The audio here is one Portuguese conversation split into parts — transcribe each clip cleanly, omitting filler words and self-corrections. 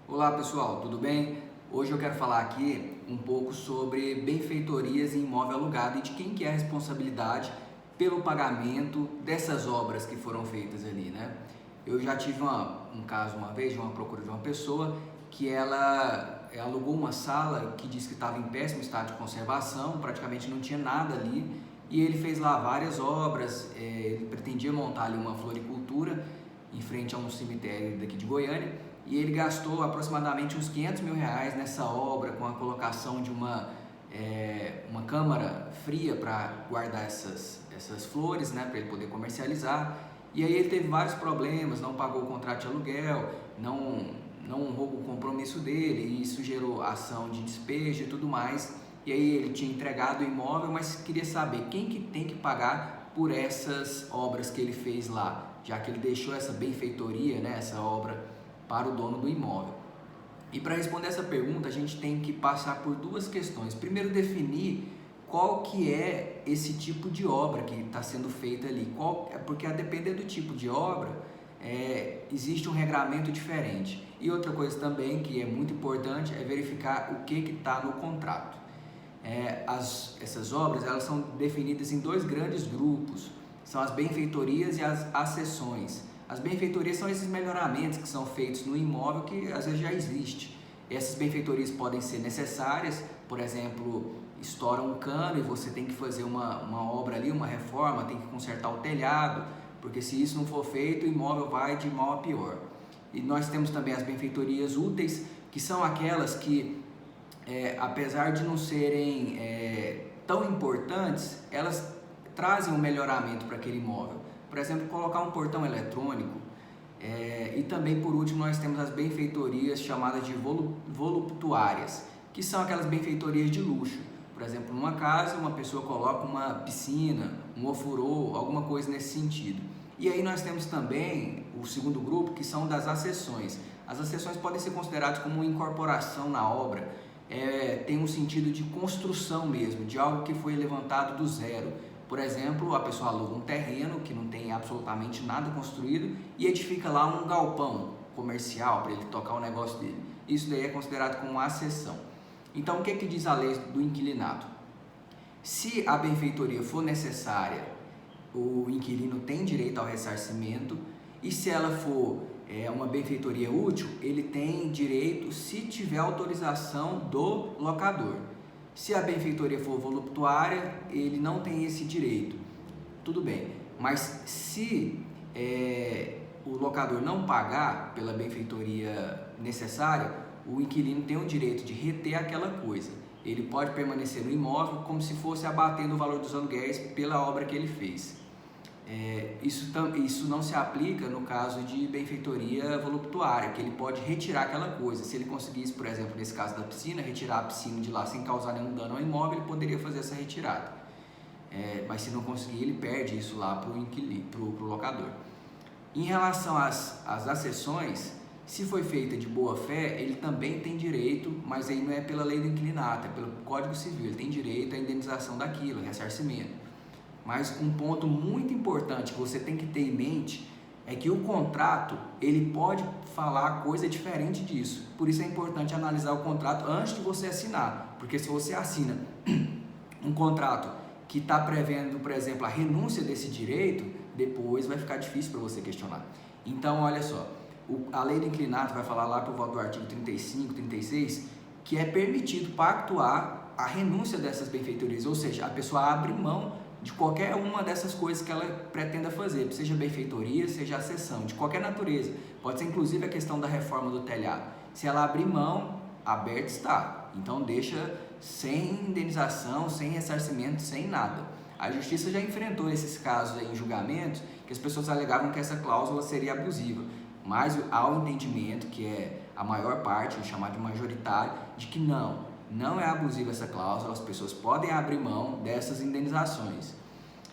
Olá pessoal, tudo bem? Hoje eu quero falar aqui um pouco sobre benfeitorias em imóvel alugado e de quem que é a responsabilidade pelo pagamento dessas obras que foram feitas ali, né? Eu já tive um caso uma vez de uma procura de uma pessoa que ela alugou uma sala que disse que estava em péssimo estado de conservação, praticamente não tinha nada ali, e ele fez lá várias obras. Ele pretendia montar ali uma floricultura em frente a um cemitério daqui de Goiânia, e ele gastou aproximadamente uns R$ 500.000 nessa obra, com a colocação de uma câmara fria para guardar essas flores, né, para ele poder comercializar. E aí ele teve vários problemas, não pagou o contrato de aluguel, não honrou o compromisso dele, e isso gerou ação de despejo e tudo mais. E aí ele tinha entregado o imóvel, mas queria saber quem que tem que pagar por essas obras que ele fez lá, já que ele deixou essa benfeitoria, né, essa obra para o dono do imóvel. E para responder essa pergunta, a gente tem que passar por duas questões. Primeiro, definir qual que é esse tipo de obra que está sendo feita ali. Porque a depender do tipo de obra, existe um regramento diferente. E outra coisa também que é muito importante é verificar o que está no contrato. Essas obras, elas são definidas em dois grandes grupos, são as benfeitorias e as accessões. As benfeitorias são esses melhoramentos que são feitos no imóvel que às vezes já existe. Essas benfeitorias podem ser necessárias, por exemplo, estoura um cano e você tem que fazer uma obra ali, uma reforma, tem que consertar o telhado, porque se isso não for feito, o imóvel vai de mal a pior. E nós temos também as benfeitorias úteis, que são aquelas que, apesar de não serem tão importantes, elas trazem um melhoramento para aquele imóvel. Por exemplo, colocar um portão eletrônico. E também, por último, nós temos as benfeitorias chamadas de voluptuárias, que são aquelas benfeitorias de luxo. Por exemplo, numa casa, uma pessoa coloca uma piscina, um ofurô, alguma coisa nesse sentido. E aí nós temos também o segundo grupo, que são das accessões. As accessões podem ser consideradas como uma incorporação na obra, tem um sentido de construção mesmo, de algo que foi levantado do zero. Por exemplo, a pessoa aluga um terreno que não tem absolutamente nada construído e edifica lá um galpão comercial para ele tocar o negócio dele. Isso daí é considerado como uma accessão. Então, o que diz a lei do inquilinato? Se a benfeitoria for necessária, o inquilino tem direito ao ressarcimento, e se ela for uma benfeitoria útil, ele tem direito se tiver autorização do locador. Se a benfeitoria for voluptuária, ele não tem esse direito. Tudo bem, mas se o locador não pagar pela benfeitoria necessária, o inquilino tem o direito de reter aquela coisa. Ele pode permanecer no imóvel como se fosse abatendo o valor dos aluguéis pela obra que ele fez. Isso não se aplica no caso de benfeitoria voluptuária, que ele pode retirar aquela coisa. Se ele conseguisse, por exemplo, nesse caso da piscina, retirar a piscina de lá sem causar nenhum dano ao imóvel, ele poderia fazer essa retirada. Mas se não conseguir, ele perde isso lá para o locador. Em relação às accessões, se foi feita de boa fé, ele também tem direito, mas aí não é pela lei do inquilinato, é pelo Código Civil. Ele tem direito à indenização daquilo, ressarcimento. Mas um ponto muito importante que você tem que ter em mente é que o contrato, ele pode falar coisa diferente disso. Por isso é importante analisar o contrato antes de você assinar. Porque se você assina um contrato que está prevendo, por exemplo, a renúncia desse direito, depois vai ficar difícil para você questionar. Então, olha só, a lei do inquilinato vai falar lá por volta do artigo 35, 36, que é permitido pactuar a renúncia dessas benfeitorias, ou seja, a pessoa abre mão de qualquer uma dessas coisas que ela pretenda fazer, seja benfeitoria, seja accessão, de qualquer natureza. Pode ser inclusive a questão da reforma do telhado. Se ela abrir mão, aberto está. Então deixa sem indenização, sem ressarcimento, sem nada. A justiça já enfrentou esses casos aí em julgamentos que as pessoas alegavam que essa cláusula seria abusiva. Mas há o entendimento, que é a maior parte, chamado de majoritário, de que não é abusiva essa cláusula, as pessoas podem abrir mão dessas indenizações.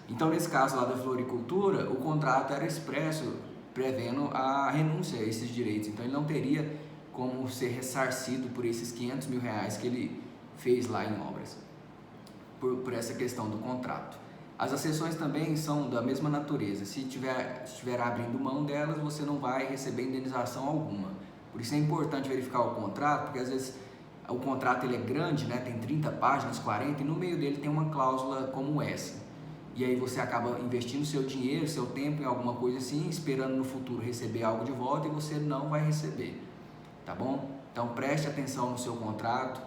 Então, nesse caso lá da floricultura, o contrato era expresso, prevendo a renúncia a esses direitos. Então, ele não teria como ser ressarcido por esses R$ 500.000 que ele fez lá em obras, por essa questão do contrato. As accessões também são da mesma natureza. Se estiver abrindo mão delas, você não vai receber indenização alguma. Por isso é importante verificar o contrato, porque às vezes o contrato ele é grande, né? Tem 30 páginas, 40, e no meio dele tem uma cláusula como essa. E aí você acaba investindo seu dinheiro, seu tempo em alguma coisa assim, esperando no futuro receber algo de volta e você não vai receber, tá bom? Então preste atenção no seu contrato.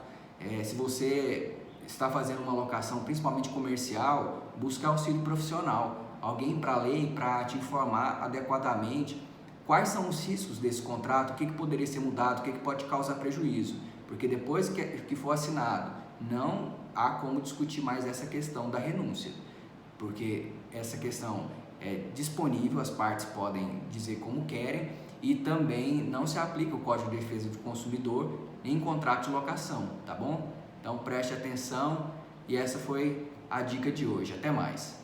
Se você está fazendo uma locação, principalmente comercial, busque auxílio profissional, alguém para ler e para te informar adequadamente quais são os riscos desse contrato, o que poderia ser mudado, o que pode causar prejuízo, porque depois que for assinado, não há como discutir mais essa questão da renúncia, porque essa questão é disponível, as partes podem dizer como querem, e também não se aplica o Código de Defesa do Consumidor em contrato de locação, tá bom? Então preste atenção, e essa foi a dica de hoje. Até mais!